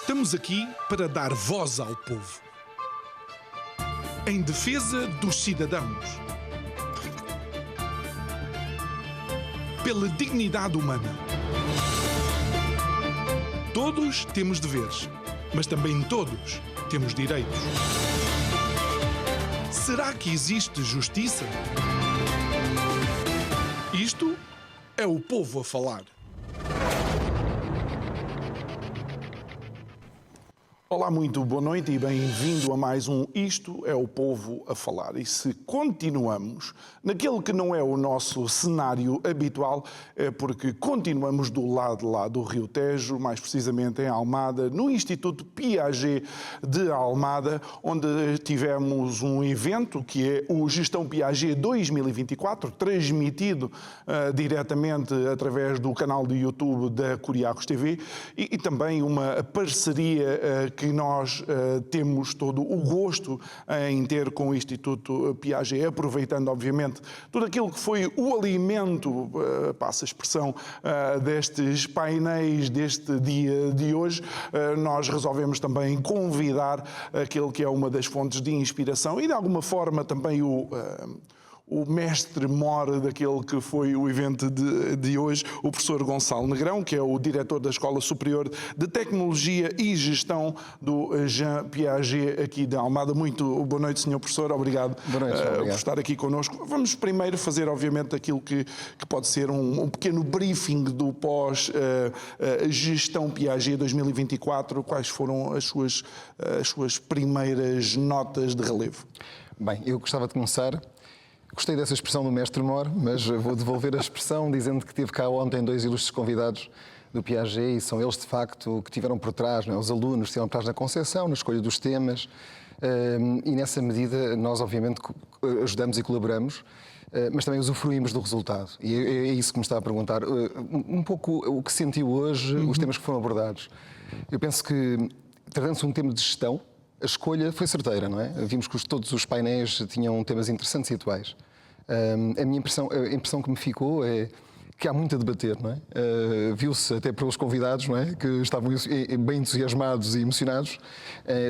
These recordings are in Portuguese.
Estamos aqui para dar voz ao povo. Em defesa dos cidadãos. Pela dignidade humana. Todos temos deveres, mas também todos temos direitos. Será que existe justiça? Isto é o povo a falar. Olá, muito boa noite e bem-vindo a mais um Isto é o Povo a Falar. E se continuamos naquele que não é o nosso cenário habitual, é porque continuamos do lado de lá do Rio Tejo, mais precisamente em Almada, no Instituto Piaget de Almada, onde tivemos um evento que é o Gestão Piaget 2024, transmitido diretamente através do canal de YouTube da Curiacos TV e também uma parceria que nós temos todo o gosto em ter com o Instituto Piaget, aproveitando, obviamente, tudo aquilo que foi o alimento, passa a expressão, destes painéis deste dia de hoje. Nós resolvemos também convidar aquele que é uma das fontes de inspiração e, de alguma forma, também o mestre-mor daquele que foi o evento de hoje, o professor Gonçalo Negrão, que é o diretor da Escola Superior de Tecnologia e Gestão do Jean Piaget aqui de Almada. Muito boa noite, senhor professor. Obrigado, por estar aqui connosco. Vamos primeiro fazer, obviamente, aquilo que pode ser um pequeno briefing do pós-Gestão Piaget 2024. Quais foram as suas primeiras notas de relevo? Bem, eu gostava de começar. Gostei dessa expressão do mestre-mor, mas vou devolver a expressão dizendo que tive cá ontem dois ilustres convidados do Piaget e são eles, de facto, que tiveram por trás, não é? Os alunos que estiveram por trás na concepção, na escolha dos temas e, nessa medida, nós, obviamente, ajudamos e colaboramos, mas também usufruímos do resultado. E é isso que me está a perguntar. Um pouco o que sentiu hoje, os temas que foram abordados. Eu penso que, tratando-se de um tema de gestão, a escolha foi certeira, não é? Vimos que todos os painéis tinham temas interessantes e atuais. A impressão que me ficou é que há muito a debater, não é? Viu-se até pelos convidados, não é? Que estavam bem entusiasmados e emocionados,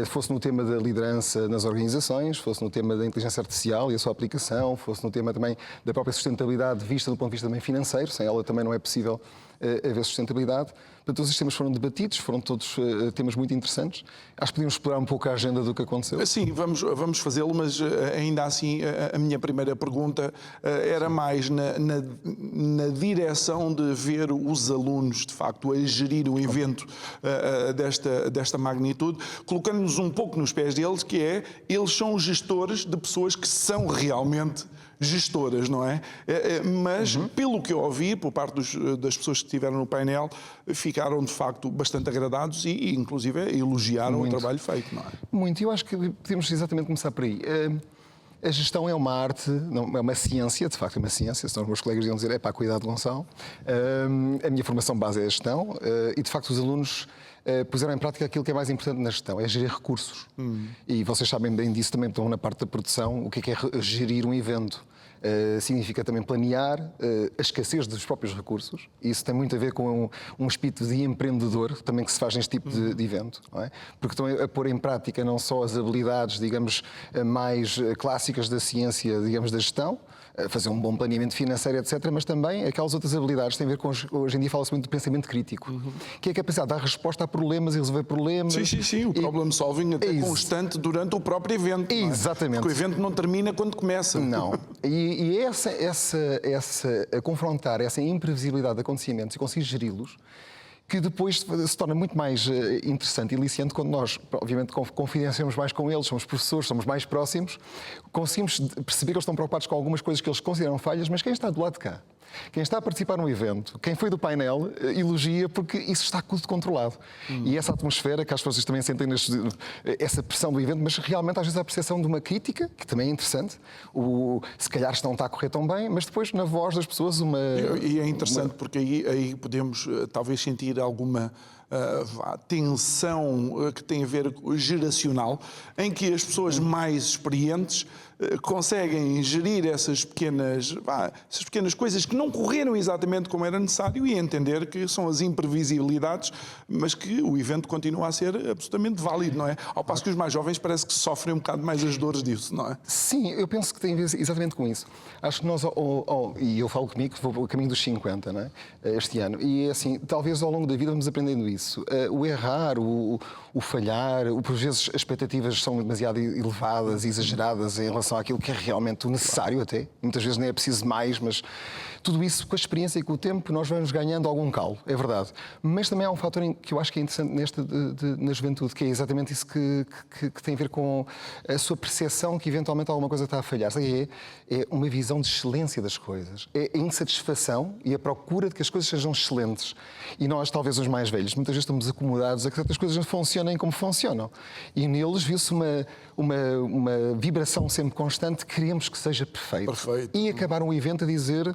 fosse no tema da liderança nas organizações, fosse no tema da inteligência artificial e a sua aplicação, fosse no tema também da própria sustentabilidade vista do ponto de vista também financeiro, sem ela também não é possível haver sustentabilidade. Portanto, todos os temas foram debatidos, foram todos temas muito interessantes. Acho que podíamos explorar um pouco a agenda do que aconteceu. Sim, vamos fazê-lo, mas ainda assim a minha primeira pergunta era mais na direção de ver os alunos, de facto, a gerir o evento desta magnitude, colocando-nos um pouco nos pés deles, que é, eles são gestores de pessoas que são realmente gestoras, não é? Mas, pelo que eu ouvi, por parte das pessoas que estiveram no painel, ficaram, de facto, bastante agradados e inclusive, elogiaram o trabalho feito, não é? Muito. Eu acho que podemos exatamente começar por aí. A gestão é uma arte, não, é uma ciência, de facto é uma ciência, senão os meus colegas iam dizer, cuidado, Gonçalo. A minha formação base é a gestão e, de facto, os alunos puseram em prática aquilo que é mais importante na gestão, é gerir recursos. E vocês sabem bem disso também, estão na parte da produção, o que é gerir um evento. Significa também planear a escassez dos próprios recursos. Isso tem muito a ver com um espírito de empreendedor também que se faz neste tipo de evento, não é? Porque estão a pôr em prática não só as habilidades, digamos, mais clássicas da ciência, digamos, da gestão, fazer um bom planeamento financeiro, etc., mas também aquelas outras habilidades que têm a ver com, hoje em dia fala-se muito do pensamento crítico, que é a capacidade de dar resposta a problemas e resolver problemas. Sim, o problem solving até constante durante o próprio evento. Exatamente. Porque o evento não termina quando começa. Não. E a confrontar essa imprevisibilidade de acontecimentos e conseguir geri-los, que depois se torna muito mais interessante e aliciante quando nós, obviamente, confidenciamos mais com eles, somos professores, somos mais próximos, conseguimos perceber que eles estão preocupados com algumas coisas que eles consideram falhas, mas quem está do lado de cá, quem está a participar no evento, quem foi do painel, elogia porque isso está tudo controlado. E essa atmosfera, que as pessoas também sentem essa pressão do evento, mas realmente às vezes a percepção de uma crítica, que também é interessante, se calhar isto não está a correr tão bem, mas depois na voz das pessoas E é interessante porque aí podemos talvez sentir alguma tensão que tem a ver com o geracional, em que as pessoas mais experientes conseguem gerir essas pequenas coisas que não correram exatamente como era necessário e entender que são as imprevisibilidades, mas que o evento continua a ser absolutamente válido, não é? Ao passo que os mais jovens parece que sofrem um bocado mais as dores disso, não é? Sim, eu penso que tem a ver exatamente com isso. Acho que nós, e eu falo comigo que vou a caminho dos 50, não é? Este ano, e assim, talvez ao longo da vida vamos aprendendo isso. O errar, o falhar, por vezes as expectativas são demasiado elevadas e exageradas em relação àquilo que é realmente o necessário até. Muitas vezes nem é preciso mais, mas tudo isso com a experiência e com o tempo nós vamos ganhando algum calo, é verdade. Mas também há um fator que eu acho que é interessante na juventude, que é exatamente isso que tem a ver com a sua percepção que eventualmente alguma coisa está a falhar. É uma visão de excelência das coisas. É a insatisfação e a procura de que as coisas sejam excelentes. E nós, talvez os mais velhos, muitas vezes estamos acomodados a que certas coisas funcionem como funcionam. E neles viu-se uma vibração sempre constante, queremos que seja perfeito. E acabar um evento a dizer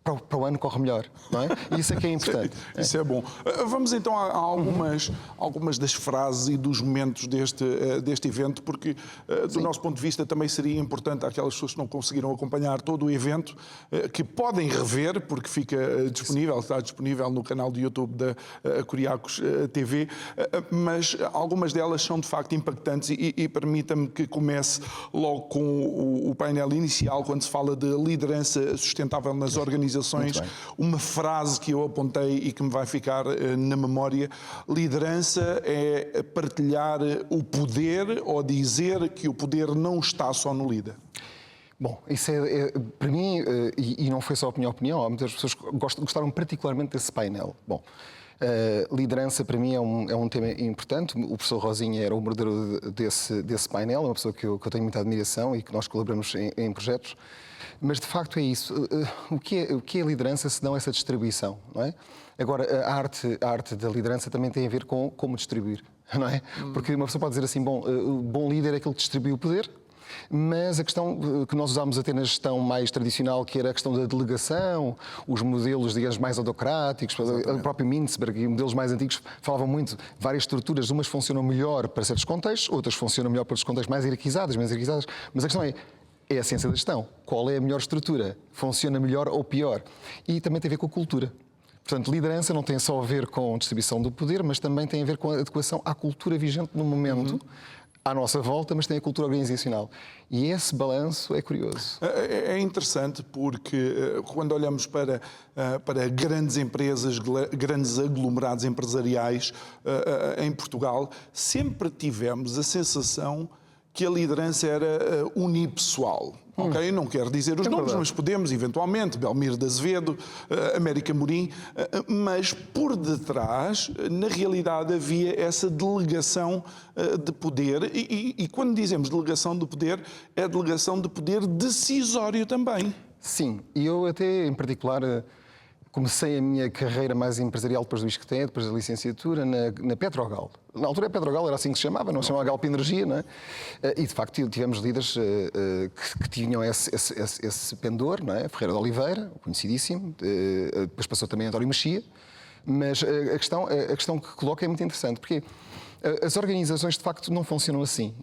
para o ano corre melhor, não é? E isso é que é importante. Isso é bom. Vamos então a algumas das frases e dos momentos deste evento, porque do nosso ponto de vista também seria importante aquelas pessoas que não conseguiram acompanhar todo o evento, que podem rever, porque está disponível no canal do YouTube da Curiacos TV, mas algumas delas são de facto impactantes e permita-me que comece logo com o painel inicial, quando se fala de liderança sustentável nas organizações. Uma frase que eu apontei e que me vai ficar na memória: liderança é partilhar o poder ou dizer que o poder não está só no líder. Bom, isso para mim, e não foi só a minha opinião, há muitas pessoas que gostaram particularmente desse painel. Bom, liderança para mim é um tema importante. O professor Rosinha era o moderador desse painel, é uma pessoa que eu tenho muita admiração e que nós colaboramos em projetos. Mas de facto é isso. O que é liderança se não essa distribuição, não é? Agora, a arte da liderança também tem a ver com como distribuir, não é? Porque uma pessoa pode dizer assim, o bom líder é aquele que distribui o poder. Mas a questão que nós usámos até na gestão mais tradicional, que era a questão da delegação, os modelos, digamos, mais autocráticos, o próprio Mintzberg e modelos mais antigos falavam muito de várias estruturas, umas funcionam melhor para certos contextos, outras funcionam melhor para outros contextos mais hierarquizadas, mas a questão é a ciência da gestão. Qual é a melhor estrutura? Funciona melhor ou pior? E também tem a ver com a cultura. Portanto, liderança não tem só a ver com a distribuição do poder, mas também tem a ver com a adequação à cultura vigente no momento, à nossa volta, mas tem a cultura organizacional. E esse balanço é curioso. É interessante porque quando olhamos para grandes empresas, grandes aglomerados empresariais em Portugal, sempre tivemos a sensação que a liderança era unipessoal. Ok? Não quero dizer os nomes, mas podemos, eventualmente, Belmiro de Azevedo, América Morim, mas por detrás, na realidade, havia essa delegação de poder e quando dizemos delegação de poder, é delegação de poder decisório também. Sim, e eu até, em particular, comecei a minha carreira mais empresarial depois do ISCTE, depois da licenciatura, na Petrogal. Na altura a Petrogal era assim que se chamava, não se chamava Galp Energia, não é? E de facto tivemos líderes que tinham esse pendor, não é? Ferreira de Oliveira, conhecidíssimo, depois passou também António Mexia, mas a questão que coloca é muito interessante, porque as organizações de facto não funcionam assim.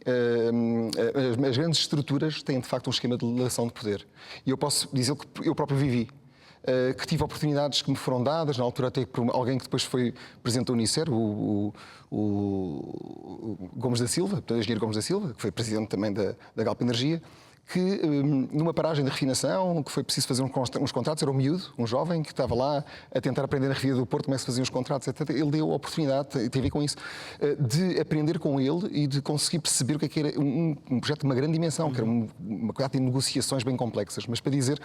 As grandes estruturas têm de facto um esquema de delegação de poder. E eu posso dizer que eu próprio vivi. Que tive oportunidades que me foram dadas, na altura até por alguém que depois foi presidente da Unicer, o Gomes da Silva, o engenheiro Gomes da Silva, que foi presidente também da Galp Energia, que numa paragem de refinação, que foi preciso fazer uns contratos, era um miúdo, um jovem, que estava lá a tentar aprender na Revia do Porto como é que se faziam os contratos, etc. Ele deu a oportunidade, tem a ver com isso, de aprender com ele e de conseguir perceber o que era um projeto de uma grande dimensão, que era uma quantidade de negociações bem complexas, mas para dizer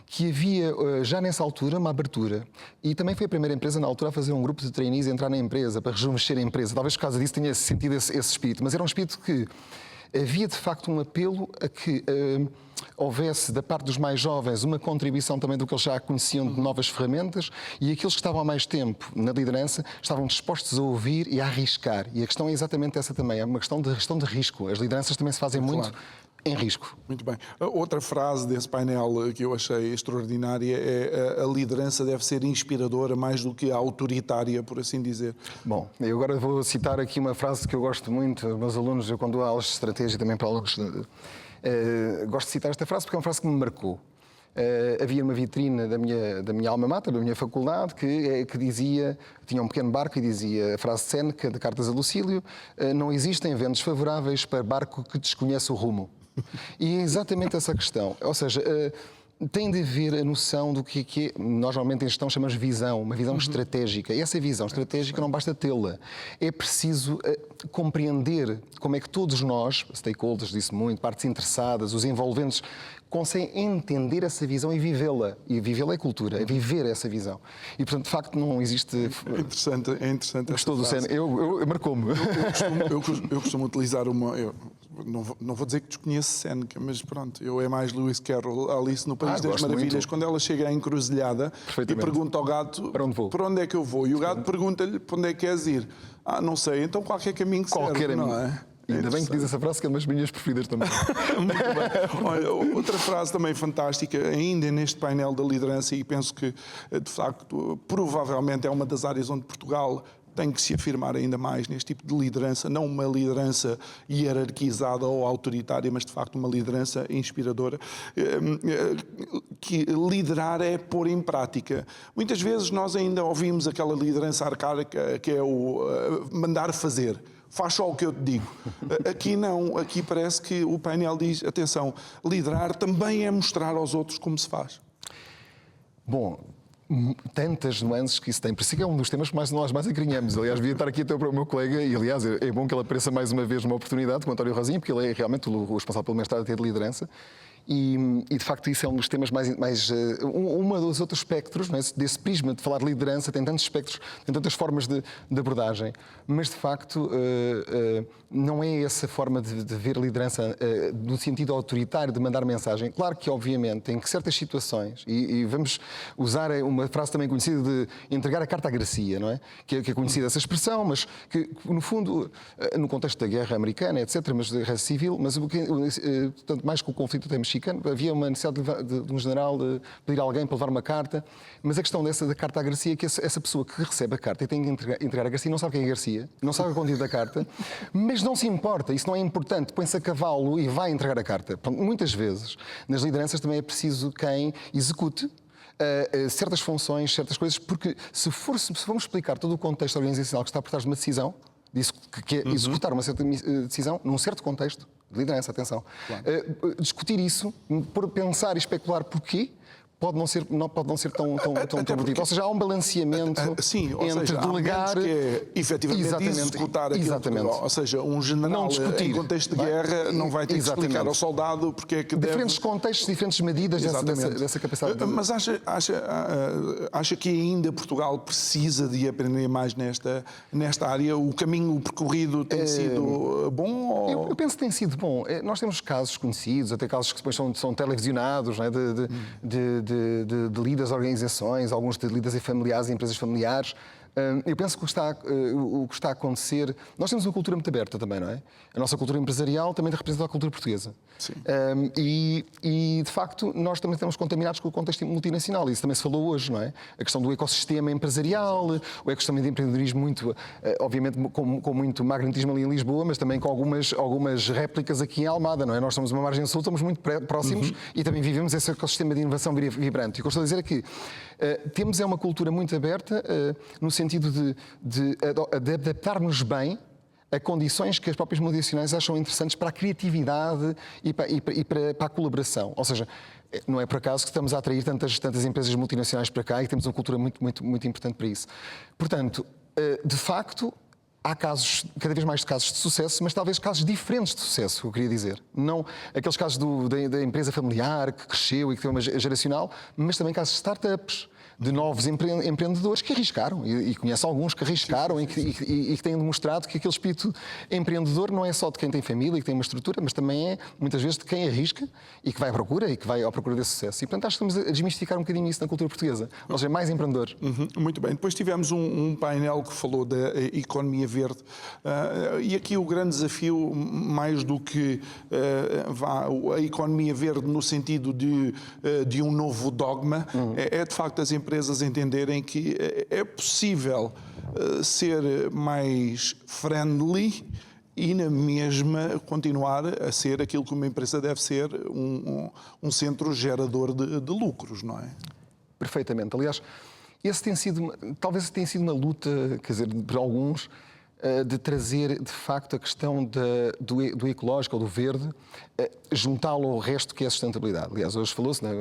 que havia já nessa altura uma abertura. E também foi a primeira empresa na altura a fazer um grupo de trainees a entrar na empresa, para rejuvenescer a empresa. Talvez por causa disso tenha sentido esse espírito, mas era um espírito que havia de facto um apelo a que houvesse da parte dos mais jovens uma contribuição também do que eles já conheciam de novas ferramentas, e aqueles que estavam há mais tempo na liderança estavam dispostos a ouvir e a arriscar. E a questão é exatamente essa também, é uma questão de gestão de risco. As lideranças também se fazem muito em risco. Muito bem. Outra frase desse painel que eu achei extraordinária é: a liderança deve ser inspiradora mais do que autoritária, por assim dizer. Bom, eu agora vou citar aqui uma frase que eu gosto muito, os meus alunos, eu quando dou aulas de estratégia também para alunos, gosto de citar esta frase porque é uma frase que me marcou. Havia uma vitrine da minha alma mater, da minha faculdade, que dizia, tinha um pequeno barco e dizia a frase de Séneca, de Cartas a Lucílio: não existem ventos favoráveis para barco que desconhece o rumo. E é exatamente essa questão. Ou seja, tem de haver a noção do que nós normalmente em gestão chamamos visão, uma visão estratégica. E essa visão estratégica não basta tê-la. É preciso compreender como é que todos nós, stakeholders, disse muito, partes interessadas, os envolventes, conseguem entender essa visão e vivê-la. E vivê-la é cultura, é viver essa visão. E, portanto, de facto, não existe... É interessante. Gostou do Séneca? Marcou-me. Eu costumo utilizar uma... Não vou dizer que desconheço Séneca, mas pronto, é mais Lewis Carroll, Alice no País das Maravilhas, muito. Quando ela chega à encruzilhada e pergunta ao gato para onde é que eu vou? E o gato pergunta-lhe para onde é que queres ir. Não sei, então qualquer caminho que serve, não é? Ainda bem que diz essa frase, que é uma das minhas preferidas também. Muito bem. Olha, outra frase também fantástica, ainda neste painel da liderança, e penso que, de facto, provavelmente é uma das áreas onde Portugal tem que se afirmar ainda mais neste tipo de liderança, não uma liderança hierarquizada ou autoritária, mas de facto uma liderança inspiradora, que liderar é pôr em prática. Muitas vezes nós ainda ouvimos aquela liderança arcaica que é o mandar fazer. Faz só o que eu te digo. Aqui não, aqui parece que o painel diz, atenção, liderar também é mostrar aos outros como se faz. Bom, tantas nuances que isso tem. Por isso que é um dos temas que nós mais acarinhamos. Aliás, devia estar aqui até para o meu colega, e aliás, é bom que ele apareça mais uma vez numa oportunidade, com o António Rosinha, porque ele é realmente o responsável pelo mestrado de liderança. E de facto isso é um dos temas uma dos outros espectros, não é? Desse prisma de falar de liderança, tem tantos espectros, tem tantas formas de abordagem, mas de facto não é essa forma de ver liderança no sentido autoritário, de mandar mensagem. Claro que obviamente em certas situações, e vamos usar uma frase também conhecida de entregar a carta à Garcia, não é? Que é conhecida essa expressão, mas que no fundo, no contexto da guerra americana, etc., mas da guerra civil, mas portanto, mais que o conflito até mexicano, havia uma necessidade de um general de pedir a alguém para levar uma carta, mas a questão da carta à Garcia é que essa pessoa que recebe a carta e tem que entregar a Garcia não sabe quem é a Garcia, não sabe o conteúdo da carta, mas não se importa, isso não é importante, põe-se a cavalo e vai entregar a carta. Portanto, muitas vezes, nas lideranças também é preciso quem execute certas funções, certas coisas, porque se formos explicar todo o contexto organizacional que está por trás de uma decisão, disso que é executar uma certa decisão num certo contexto de liderança, atenção. Claro. Discutir isso, por pensar e especular porquê, pode não ser tão bonito. Ou seja, há um balanceamento entre delegar... que é efetivamente executar aquilo. Ou seja, um general em contexto de guerra não vai ter que explicar ao soldado porque é que diferentes contextos, diferentes medidas dessa capacidade. Mas acha que ainda Portugal precisa de aprender mais nesta área? O caminho percorrido tem sido bom? Ou... Eu penso que tem sido bom. Nós temos casos conhecidos, até casos que depois são televisionados, não é? de líderes de organizações, alguns de líderes familiares, empresas familiares. Eu penso que o que está a acontecer... Nós temos uma cultura muito aberta também, não é? A nossa cultura empresarial também representa a cultura portuguesa. Sim. E, de facto, nós também estamos contaminados com o contexto multinacional. Isso também se falou hoje, não é? A questão do ecossistema empresarial, o ecossistema de empreendedorismo muito, obviamente, com muito magnetismo ali em Lisboa, mas também com algumas réplicas aqui em Almada, não é? Nós somos uma margem sul, estamos muito próximos e também vivemos esse ecossistema de inovação vibrante. E o que eu estou a dizer é que temos uma cultura muito aberta, no sentido de adaptar-nos bem a condições que as próprias multinacionais acham interessantes para a criatividade e para a colaboração. Ou seja, não é por acaso que estamos a atrair tantas empresas multinacionais para cá e que temos uma cultura muito, muito, muito importante para isso. Portanto, de facto, há casos, cada vez mais casos de sucesso, mas talvez casos diferentes de sucesso, eu queria dizer. Não aqueles casos da empresa familiar que cresceu e que tem uma geracional, mas também casos de startups, de novos empreendedores que arriscaram, e conheço alguns que arriscaram e que têm demonstrado que aquele espírito empreendedor não é só de quem tem família e que tem uma estrutura, mas também é, muitas vezes, de quem arrisca e que vai à procura e que vai à procura desse sucesso. E, portanto, acho que estamos a desmistificar um bocadinho isso na cultura portuguesa. Ou seja, mais empreendedores. Muito bem. Depois tivemos um painel que falou da economia verde. E aqui o grande desafio, mais do que a economia verde no sentido de um novo dogma, é de facto as empresas entenderem que é possível ser mais friendly e na mesma continuar a ser aquilo que uma empresa deve ser, um centro gerador de lucros, não é? Perfeitamente. Aliás, talvez tenha sido uma luta, quer dizer, para alguns, de trazer, de facto, a questão do ecológico ou do verde, juntá-lo ao resto que é a sustentabilidade. Aliás, hoje falou-se, né,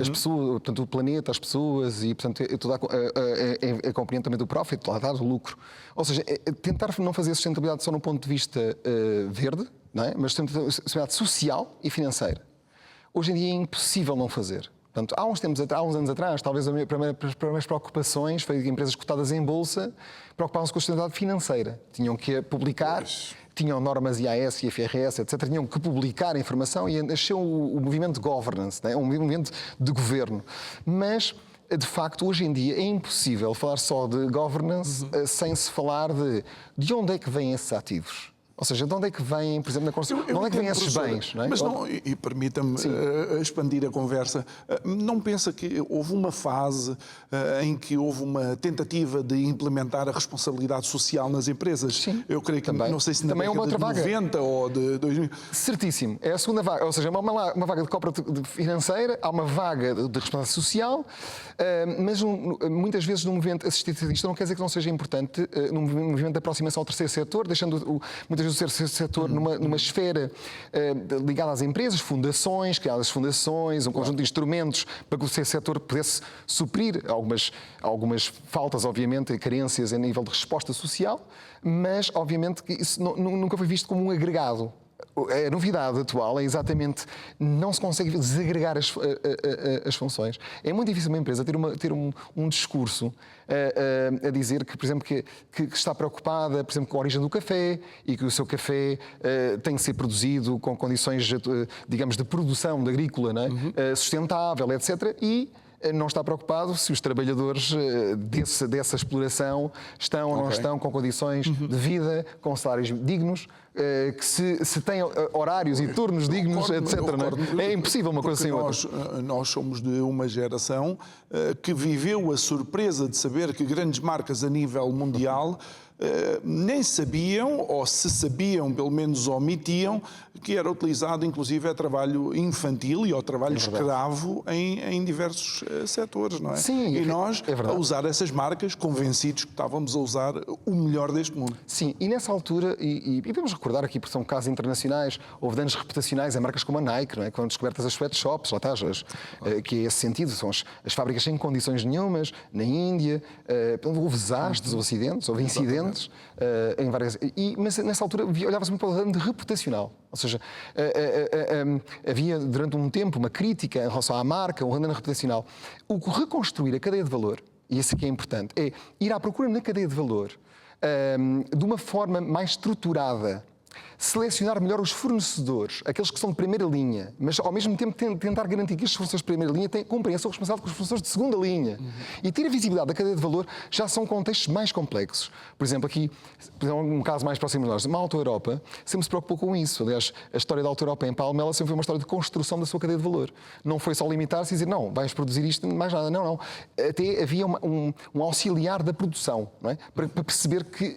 as pessoas, portanto, o planeta, as pessoas e, portanto, toda a componente também do profit, lá está, do lucro. Ou seja, tentar não fazer sustentabilidade só no ponto de vista verde, não é? Mas sustentabilidade social e financeira. Hoje em dia é impossível não fazer. Portanto, há uns anos atrás, talvez as primeiras preocupações foi que empresas cotadas em bolsa preocupavam-se com a sustentabilidade financeira. Tinham que publicar, tinham normas IAS e FRS, etc. Tinham que publicar a informação e nasceu o movimento de governance, né? Um movimento de governo. Mas, de facto, hoje em dia é impossível falar só de governance sem se falar de onde é que vêm esses ativos. Ou seja, de onde é que vêm, por exemplo, na construção, de onde é que vêm esses bens? Não é? Mas não, e permita-me expandir a conversa, não pensa que houve uma fase em que houve uma tentativa de implementar a responsabilidade social nas empresas? Sim. Eu creio que, também. não sei se na também década é uma outra de 90 ou de 2000. Certíssimo. É a segunda vaga. Ou seja, há uma vaga de cooperativa financeira, há uma vaga de responsabilidade social, mas muitas vezes no movimento assistencialista não quer dizer que não seja importante no movimento de aproximação ao terceiro setor, deixando muitas vezes o terceiro setor numa esfera ligada às empresas, fundações, criadas fundações, um conjunto de instrumentos para que o terceiro setor pudesse suprir algumas faltas, obviamente, e carências a nível de resposta social, mas, obviamente, que isso nunca foi visto como um agregado. A novidade atual é exatamente não se consegue desagregar as funções. É muito difícil uma empresa ter um discurso a dizer que, por exemplo, que está preocupada, por exemplo, com a origem do café e que o seu café tem que ser produzido com condições, digamos, de produção agrícola, não é? Sustentável, etc. E não está preocupado se os trabalhadores dessa exploração estão ou não estão com condições de vida, com salários dignos, que se têm horários e turnos dignos, etc. Não é? É impossível uma coisa sem outra. Nós somos de uma geração que viveu a surpresa de saber que grandes marcas a nível mundial nem sabiam, ou se sabiam, pelo menos omitiam, que era utilizado inclusive a trabalho infantil e ao trabalho escravo em diversos setores, não é? Sim, e nós a usar essas marcas convencidos que estávamos a usar o melhor deste mundo. Sim, e nessa altura, e podemos recordar aqui, porque são casos internacionais, houve danos reputacionais em marcas como a Nike, não é? Que foram descobertas as sweatshops, lá está, que é esse sentido, são as fábricas sem condições nenhumas, na Índia, houve desastres, houve acidentes, houve incidentes. Em várias, mas nessa altura olhava-se muito para o dano reputacional. Ou seja, havia durante um tempo uma crítica em relação à marca, um dano reputacional. O que reconstruir a cadeia de valor, e isso aqui é importante, é ir à procura na cadeia de valor de uma forma mais estruturada, selecionar melhor os fornecedores, aqueles que são de primeira linha, mas ao mesmo tempo tentar garantir que estes fornecedores de primeira linha têm a sua responsabilidade com os fornecedores de segunda linha. E ter a visibilidade da cadeia de valor já são contextos mais complexos. Por exemplo, aqui, um caso mais próximo de nós, uma Auto Europa sempre se preocupou com isso. Aliás, a história da Auto Europa em Palmela sempre foi uma história de construção da sua cadeia de valor. Não foi só limitar-se e dizer, não, vais produzir isto, mais nada. Não, não. Até havia um auxiliar da produção, não é? Para perceber que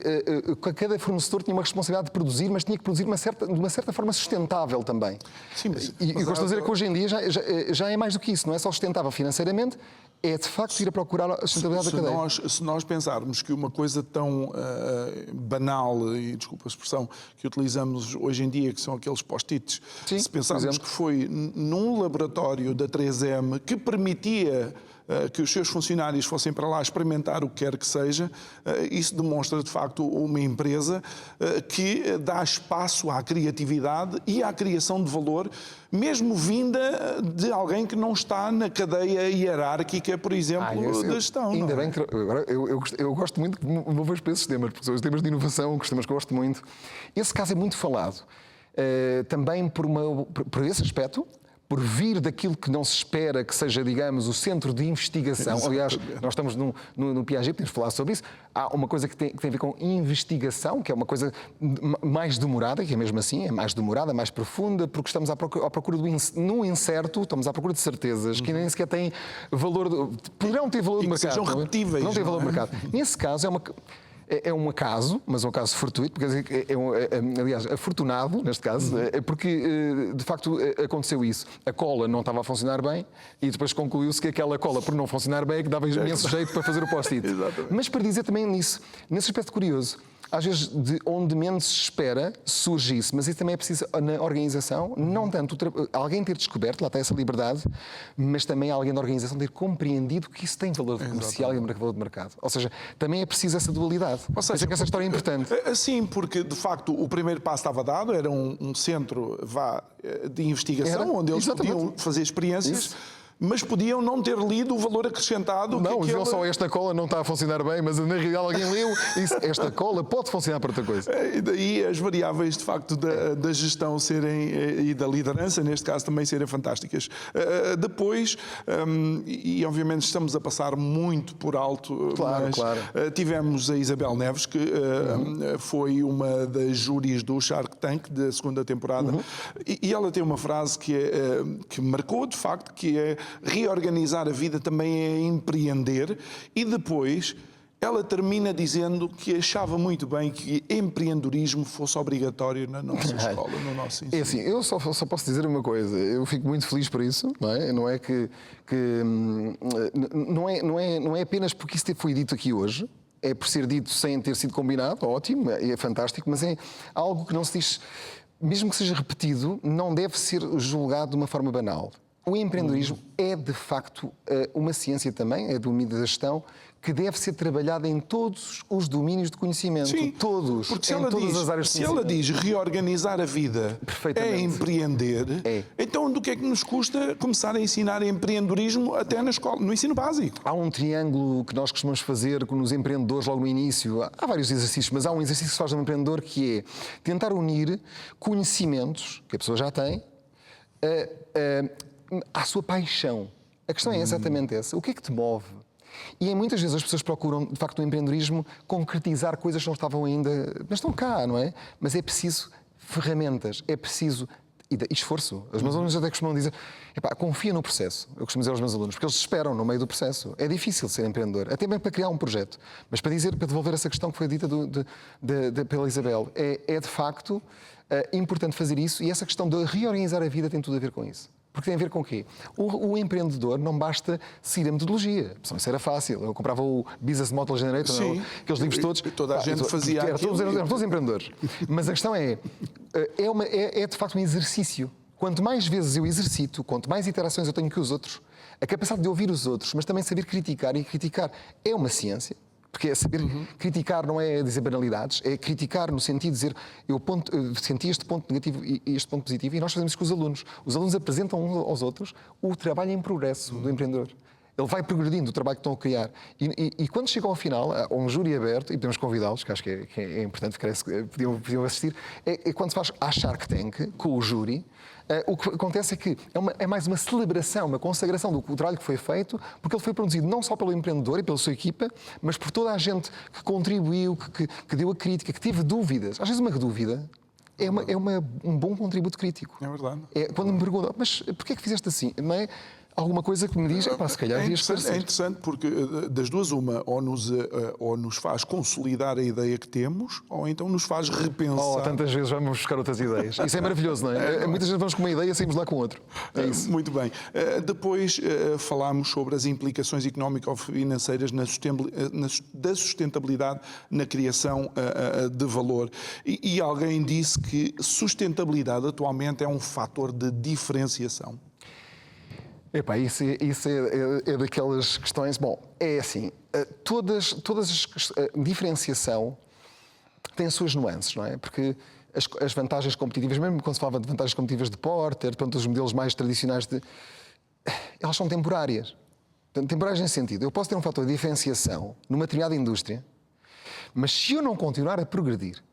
cada fornecedor tinha uma responsabilidade de produzir, mas tinha que produzir de uma certa forma sustentável também. Sim, mas eu gosto de dizer que hoje em dia já é mais do que isso, não é só sustentável financeiramente, é de facto ir a procurar a sustentabilidade da cadeia. Se nós pensarmos que uma coisa tão banal, e desculpa a expressão, que utilizamos hoje em dia, que são aqueles post-its, se pensarmos que foi num laboratório da 3M que permitia que os seus funcionários fossem para lá experimentar o que quer que seja, isso demonstra de facto uma empresa que dá espaço à criatividade e à criação de valor, mesmo vinda de alguém que não está na cadeia hierárquica, por exemplo, da gestão. Ainda bem que agora eu gosto muito de mover para esses temas, porque são os temas de inovação, os temas que eu gosto muito. Esse caso é muito falado, também por esse aspecto, por vir daquilo que não se espera que seja, digamos, o centro de investigação. Aliás, nós estamos no Piaget, podemos falar sobre isso. Há uma coisa que tem a ver com investigação, que é uma coisa mais demorada, que é mesmo assim, é mais demorada, mais profunda, porque estamos à procura no incerto, estamos à procura de certezas que nem sequer têm valor, poderão ter valor de mercado. Sejam repetíveis. Não têm valor de mercado. Nesse caso, é um acaso, mas é um caso fortuito, porque aliás, afortunado, neste caso, porque de facto aconteceu isso. A cola não estava a funcionar bem e depois concluiu-se que aquela cola, por não funcionar bem, é que dava imenso jeito para fazer o post-it. Mas para dizer também nesse aspecto curioso, às vezes de onde menos se espera surge isso, mas isso também é preciso na organização, não tanto alguém ter descoberto, lá está essa liberdade, mas também alguém da organização ter compreendido que isso tem valor comercial e valor de mercado. Ou seja, também é preciso essa dualidade. Ou seja, que essa história é importante. Sim, porque de facto o primeiro passo estava dado, era um centro de investigação, onde eles podiam fazer experiências. Isso. Mas podiam não ter lido o valor acrescentado. Não, diziam só esta cola não está a funcionar bem, mas na realidade alguém leu e esta cola pode funcionar para outra coisa. E daí as variáveis, de facto, da gestão serem, e da liderança, neste caso, também serem fantásticas. Depois, e obviamente estamos a passar muito por alto, mas tivemos a Isabel Neves, que foi uma das júris do Shark Tank, da segunda temporada, e ela tem uma frase que marcou, de facto, que é: reorganizar a vida também é empreender. E depois ela termina dizendo que achava muito bem que empreendedorismo fosse obrigatório na nossa escola, no nosso ensino. É assim, eu só posso dizer uma coisa, eu fico muito feliz por isso, não é? Não é apenas porque isso foi dito aqui hoje, é por ser dito sem ter sido combinado, ótimo, é fantástico, mas é algo que não se diz, mesmo que seja repetido, não deve ser julgado de uma forma banal. O empreendedorismo é, de facto, uma ciência também, é domínio da gestão, que deve ser trabalhada em todos os domínios de conhecimento. Sim, todos, porque em todas as áreas de se ela diz reorganizar a vida é empreender, então do que é que nos custa começar a ensinar empreendedorismo até na escola, no ensino básico? Há um triângulo que nós costumamos fazer nos empreendedores logo no início. Há vários exercícios, mas há um exercício que se faz no empreendedor que é tentar unir conhecimentos que a pessoa já tem à sua paixão. A questão é exatamente essa. O que é que te move? E muitas vezes as pessoas procuram, de facto, no empreendedorismo concretizar coisas que não estavam ainda... Mas estão cá, não é? Mas é preciso ferramentas, é preciso esforço. Os meus alunos até costumam dizer: confia no processo. Eu costumo dizer aos meus alunos, porque eles esperam no meio do processo. É difícil ser empreendedor, até mesmo para criar um projeto. Mas para devolver essa questão que foi dita pela Isabel, é de facto importante fazer isso, e essa questão de reorganizar a vida tem tudo a ver com isso. Porque tem a ver com o quê? O empreendedor não basta seguir a metodologia. Isso era fácil. Eu comprava o Business Model Generator, aqueles livros todos. Toda a gente fazia aquilo. Eram todos empreendedores. Mas a questão é de facto um exercício. Quanto mais vezes eu exercito, quanto mais interações eu tenho com os outros, a capacidade de ouvir os outros, mas também saber criticar, e criticar é uma ciência. Porque é saber criticar, não é dizer banalidades, é criticar no sentido de dizer eu senti este ponto negativo e este ponto positivo, e nós fazemos isso com os alunos. Os alunos apresentam uns aos outros o trabalho em progresso do empreendedor. Ele vai progredindo o trabalho que estão a criar. E quando chegam ao final, a um júri aberto, e podemos convidá-los, que acho que é importante, podiam assistir, é quando se faz a Shark Tank com o júri. O que acontece é que é mais uma celebração, uma consagração do trabalho que foi feito, porque ele foi produzido não só pelo empreendedor e pela sua equipa, mas por toda a gente que contribuiu, que deu a crítica, que teve dúvidas. Às vezes uma dúvida é um bom contributo crítico. É verdade. Quando me perguntam, mas porquê é que fizeste assim? Não é? Alguma coisa que me diz, se calhar é interessante porque das duas uma, ou nos faz consolidar a ideia que temos, ou então nos faz repensar. Tantas vezes vamos buscar outras ideias. Isso é maravilhoso, não é? Muitas vezes vamos com uma ideia e saímos lá com outra. É isso. Muito bem. Depois falámos sobre as implicações económico-financeiras da sustentabilidade na criação de valor. E alguém disse que sustentabilidade atualmente é um fator de diferenciação. Epá, isso é daquelas questões. Bom, é assim, todas a diferenciação tem as suas nuances, não é? Porque as vantagens competitivas, mesmo quando se falava de vantagens competitivas de Porter, portanto, os modelos mais tradicionais, elas são temporárias. Portanto, temporárias nesse sentido. Eu posso ter um fator de diferenciação numa determinada indústria, mas se eu não continuar a progredir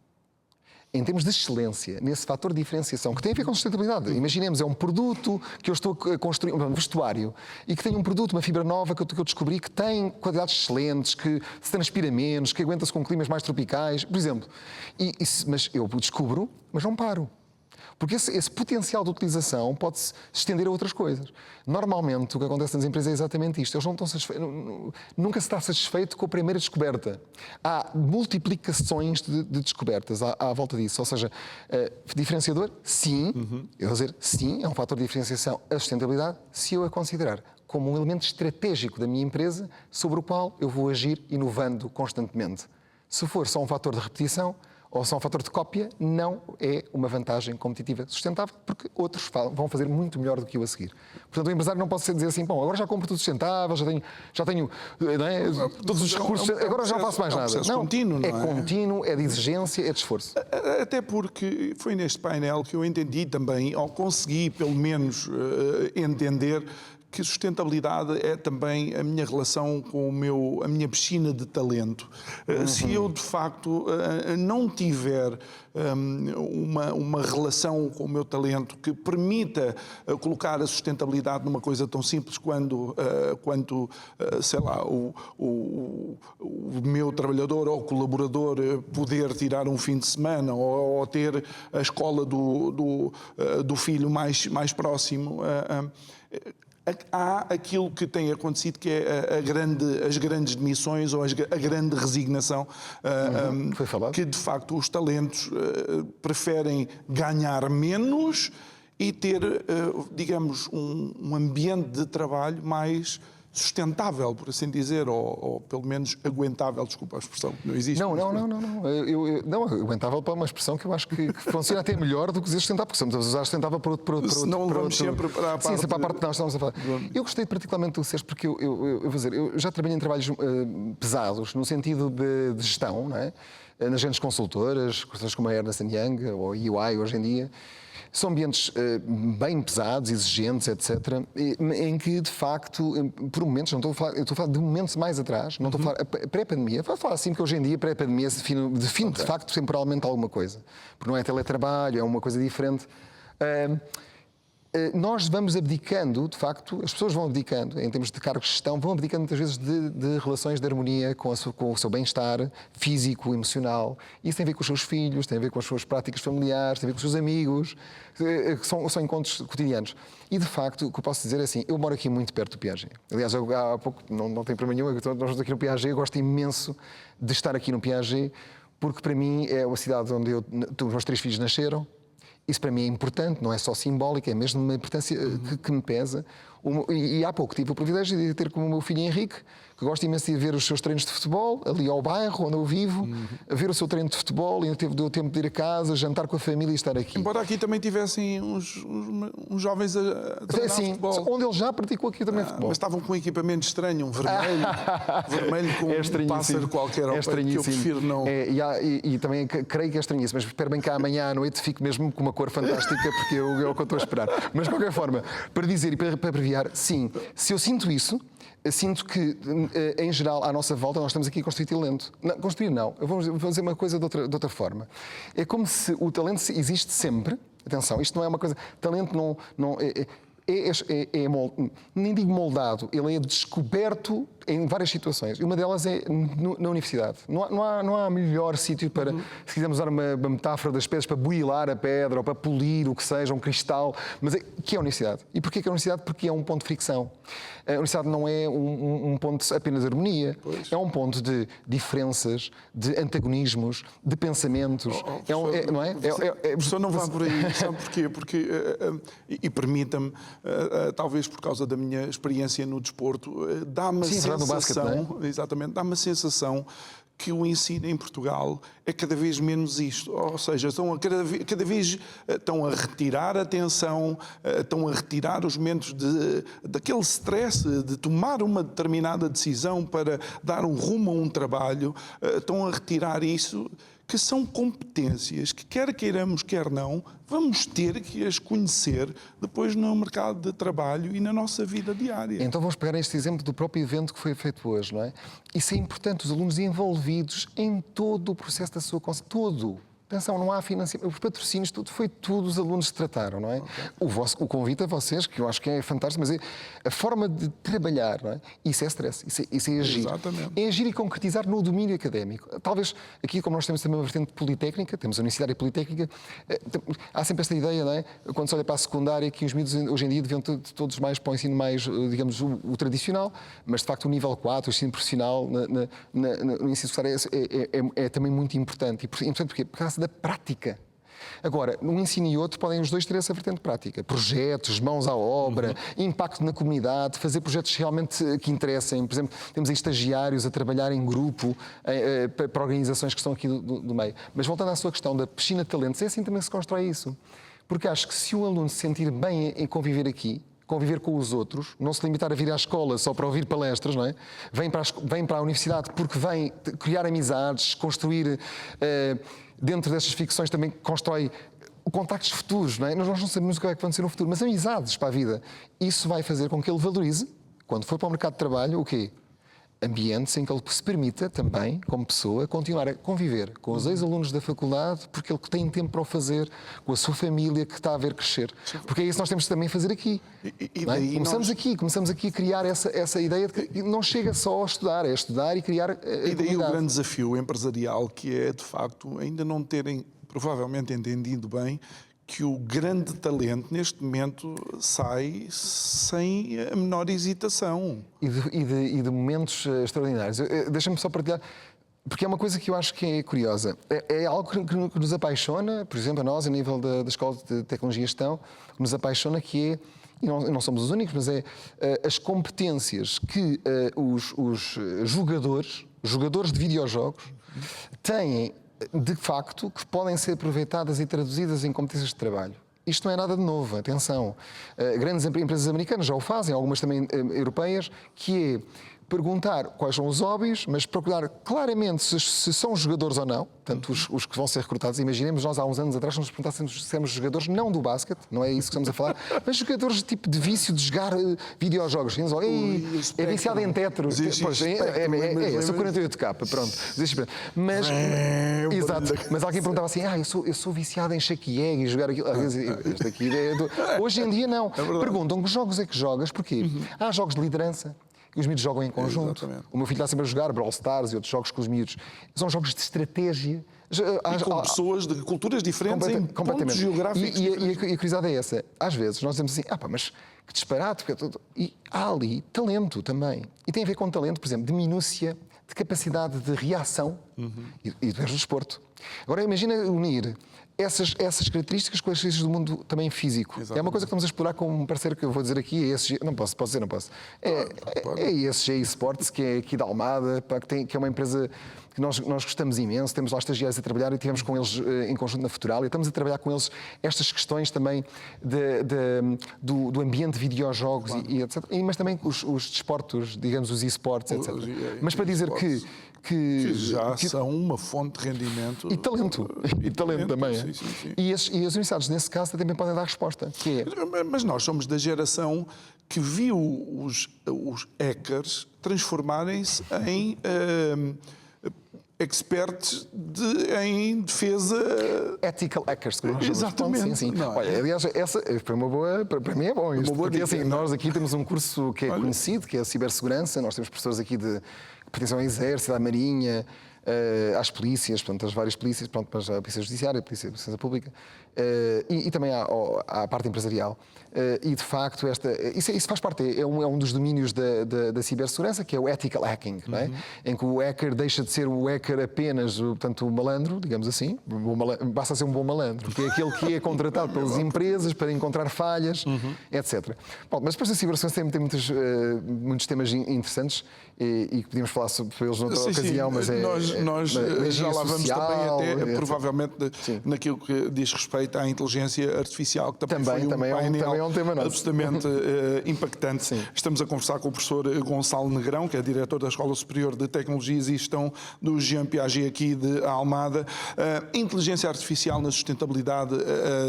em termos de excelência, nesse fator de diferenciação, que tem a ver com sustentabilidade. Imaginemos, é um produto que eu estou a construir, um vestuário, e que tem um produto, uma fibra nova que eu descobri que tem qualidades excelentes, que se transpira menos, que aguenta-se com climas mais tropicais, por exemplo. Mas eu descubro, mas não paro. Porque esse potencial de utilização pode-se estender a outras coisas. Normalmente, o que acontece nas empresas é exatamente isto. Eles não estão satisfeitos, nunca se está satisfeito com a primeira descoberta. Há multiplicações de descobertas à volta disso. Ou seja, diferenciador, sim. Eu vou dizer, sim, é um fator de diferenciação. A sustentabilidade, se eu a considerar como um elemento estratégico da minha empresa, sobre o qual eu vou agir inovando constantemente. Se for só um fator de repetição, ou só um fator de cópia, não é uma vantagem competitiva sustentável, porque outros vão fazer muito melhor do que eu a seguir. Portanto, o empresário não pode dizer assim, bom, agora já compro tudo sustentável, já tenho não é, todos os recursos, agora já não faço mais nada. Não, contínuo, não é contínuo, é de exigência, é de esforço. Até porque foi neste painel que eu entendi também, ou consegui pelo menos entender, que sustentabilidade é também a minha relação com a minha piscina de talento. Se eu, de facto, não tiver uma relação com o meu talento que permita colocar a sustentabilidade numa coisa tão simples quanto sei lá, o meu trabalhador ou colaborador poder tirar um fim de semana ou ter a escola do filho mais próximo, há aquilo que tem acontecido, que é as grandes demissões ou a grande resignação, que de facto os talentos preferem ganhar menos e ter, digamos, um ambiente de trabalho mais sustentável, por assim dizer, ou pelo menos aguentável, desculpa a expressão que não existe. Não, aguentável para uma expressão que eu acho que funciona até melhor do que dizer sustentável, porque estamos a usar sustentável para outro. Se não vamos sempre para a parte... Sim, para a parte que nós estamos a falar. Eu gostei particularmente do CES porque eu vou dizer, eu já trabalhei em trabalhos pesados, no sentido de gestão, não é? Nas grandes consultoras, coisas como a Ernst & Young ou a EY hoje em dia. São ambientes bem pesados, exigentes, etc., em que, de facto, por momentos, eu estou a falar de momentos mais atrás, não estou a falar pré-pandemia, vou falar assim, porque hoje em dia, pré-pandemia, define de facto temporalmente alguma coisa, porque não é teletrabalho, é uma coisa diferente. Nós vamos abdicando, de facto, as pessoas vão abdicando, em termos de cargos de gestão, vão abdicando muitas vezes de relações de harmonia com o seu bem-estar físico, emocional. Isso tem a ver com os seus filhos, tem a ver com as suas práticas familiares, tem a ver com os seus amigos, que são encontros cotidianos. E, de facto, o que eu posso dizer é assim, eu moro aqui muito perto do Piaget. Aliás, há pouco, não tem problema nenhum, nós estamos aqui no Piaget, eu gosto imenso de estar aqui no Piaget, porque para mim é uma cidade onde os meus 3 filhos nasceram. Isso para mim é importante, não é só simbólico, é mesmo uma importância que me pesa. E há pouco tive o privilégio de ter como o meu filho Henrique, que gosta imenso de ver os seus treinos de futebol, ali ao bairro onde eu vivo, a ver o seu treino de futebol, e deu tempo de ir a casa, jantar com a família e estar aqui. Embora aqui também tivessem uns jovens a treinar futebol. Onde ele já praticou aqui também futebol. Mas estavam com um equipamento estranho, um vermelho com um pássaro qualquer, que eu prefiro não... E também creio que é estranhíssimo, mas espero bem que amanhã à noite fique mesmo com uma cor fantástica, porque é o que eu estou a esperar. Mas de qualquer forma, para dizer e para abreviar, sim, se eu sinto isso, sinto que, em geral, à nossa volta, nós estamos aqui a construir talento. Não, construir não. Eu vou dizer uma coisa de outra forma. É como se o talento existe sempre. Atenção, isto não é uma coisa... Talento não nem digo moldado, ele é descoberto em várias situações. E uma delas é na universidade. Não há melhor sítio para, se quisermos usar uma metáfora das pedras, para builar a pedra ou para polir o que seja, um cristal. Mas que é a universidade? E porquê que é a universidade? Porque é um ponto de fricção. A universidade não é um ponto apenas de harmonia. Pois. É um ponto de diferenças, de antagonismos, de pensamentos. Não é? A pessoa não vai por aí. Sabe porquê? Porque, e permita-me, talvez por causa da minha experiência no desporto, dá-me a sensação, basket, não é? Exatamente, dá-me a sensação que o ensino em Portugal é cada vez menos isto. Ou seja, cada vez estão a retirar a atenção, estão a retirar os momentos daquele stress de tomar uma determinada decisão para dar um rumo a um trabalho, estão a retirar isso, que são competências que, quer queiramos, quer não, vamos ter que as conhecer depois no mercado de trabalho e na nossa vida diária. Então vamos pegar este exemplo do próprio evento que foi feito hoje, não é? Isso é importante, os alunos envolvidos em todo o processo da sua todo. Atenção, não há financiamento, os patrocínios, tudo, foi tudo os alunos que trataram, não é? Okay. O convite a vocês, que eu acho que é fantástico, mas é a forma de trabalhar, não é? Isso é stress, isso é agir. Exatamente. É agir e concretizar no domínio académico. Talvez aqui, como nós temos também uma vertente politécnica, temos a Universidade Politécnica, há sempre esta ideia, não é? Quando se olha para a secundária, que os miúdos hoje em dia deviam todos mais para o ensino mais, digamos, o tradicional, mas de facto o nível 4, o ensino profissional no ensino secundário é também muito importante. E importante porquê? Por causa da prática. Agora, num ensino e outro, podem os dois ter essa vertente prática. Projetos, mãos à obra, impacto na comunidade, fazer projetos realmente que interessem. Por exemplo, temos aí estagiários a trabalhar em grupo para organizações que estão aqui do meio. Mas voltando à sua questão da piscina de talentos, é assim também que se constrói isso. Porque acho que se o aluno se sentir bem em conviver aqui, conviver com os outros, não se limitar a vir à escola só para ouvir palestras, não é? Vem para a universidade porque vem criar amizades, construir... dentro destas ficções também constrói contactos futuros, não é? Nós não sabemos o que vai acontecer no futuro, mas amizades para a vida. Isso vai fazer com que ele valorize, quando for para o mercado de trabalho, o quê? Ambientes em que ele se permita também, como pessoa, continuar a conviver com os ex-alunos da faculdade, porque ele tem tempo para o fazer, com a sua família que está a ver crescer. Porque é isso que nós temos de também fazer aqui. Começamos aqui a criar essa ideia de que não chega só a estudar, é estudar e criar E daí o grande desafio empresarial, que é, de facto, ainda não terem provavelmente entendido bem que o grande talento, neste momento, sai sem a menor hesitação. E de momentos extraordinários. Deixa-me só partilhar, porque é uma coisa que eu acho que é curiosa. É algo que nos apaixona, por exemplo, a nós, a nível da Escola de Tecnologia e Gestão, que nos apaixona, que é, e não somos os únicos, mas é as competências que os jogadores de videojogos têm, de facto, que podem ser aproveitadas e traduzidas em competências de trabalho. Isto não é nada de novo, atenção. Grandes empresas americanas já o fazem, algumas também europeias, que é perguntar quais são os hobbies, mas procurar claramente se são jogadores ou não, portanto, os que vão ser recrutados. Imaginemos, nós há uns anos atrás, se nos perguntássemos se éramos jogadores, não do basquete, não é isso que estamos a falar, mas jogadores de tipo de vício de jogar videojogos. É viciado em tetro. É, sou 48K, pronto. Mas, exato, mas alguém perguntava assim, eu sou viciado em shake egg e jogar aquilo. Este aqui hoje em dia não. Perguntam que jogos é que jogas, porquê? Há jogos de liderança. Os miúdos jogam em conjunto. Exatamente. O meu filho está sempre a jogar Brawl Stars e outros jogos com os miúdos. São jogos de estratégia. E com pessoas de culturas diferentes em pontos geográficos. E a curiosidade é essa. Às vezes nós dizemos assim, mas que disparate. E há ali talento também. E tem a ver com talento, por exemplo, de minúcia, de capacidade de reação e do desporto. Agora imagina unir essas características com as características do mundo também físico. Exatamente. É uma coisa que estamos a explorar com um parceiro que eu vou dizer aqui, é ESG, não posso dizer. É ESG Sports, que é aqui da Almada, que é uma empresa que nós gostamos imenso, temos lá estagiários a trabalhar e estivemos com eles em conjunto na Futuralia, estamos a trabalhar com eles estas questões também do ambiente de videojogos, claro. e etc. Mas também os desportos, digamos, os e-sports, etc. Mas para dizer que são uma fonte de rendimento. E talento. E talento também. Sim. E as universidades, nesse caso, também podem dar resposta. Que é... Mas nós somos da geração que viu os hackers transformarem-se em experts em defesa... Ethical hackers. Exatamente. Sim. Olha, aliás, essa foi uma boa... Para mim é bom isto. Porque assim, nós aqui temos um curso que é conhecido, que é a cibersegurança. Nós temos professores aqui que pertencem ao Exército, à Marinha, às polícias, portanto, às várias polícias, mas a Polícia Judiciária, a Polícia de Segurança Pública, e também à parte empresarial. E, de facto, isso faz parte, é um dos domínios da cibersegurança, que é o ethical hacking, não é? Em que o hacker deixa de ser o hacker apenas, portanto, o malandro, digamos assim, basta ser um bom malandro, que é aquele que é contratado pelas empresas para encontrar falhas, etc. Bom, mas depois a cibersegurança tem muitos temas interessantes e que podíamos falar sobre eles noutra ocasião, mas nós já lá vamos social, também até, etc. provavelmente, naquilo que diz respeito à inteligência artificial, que também foi também é um tema nosso. absolutamente impactante. Sim. Estamos a conversar com o professor Gonçalo Negrão, que é diretor da Escola Superior de Tecnologias e Gestão do Jean Piaget aqui de Almada. Inteligência artificial na sustentabilidade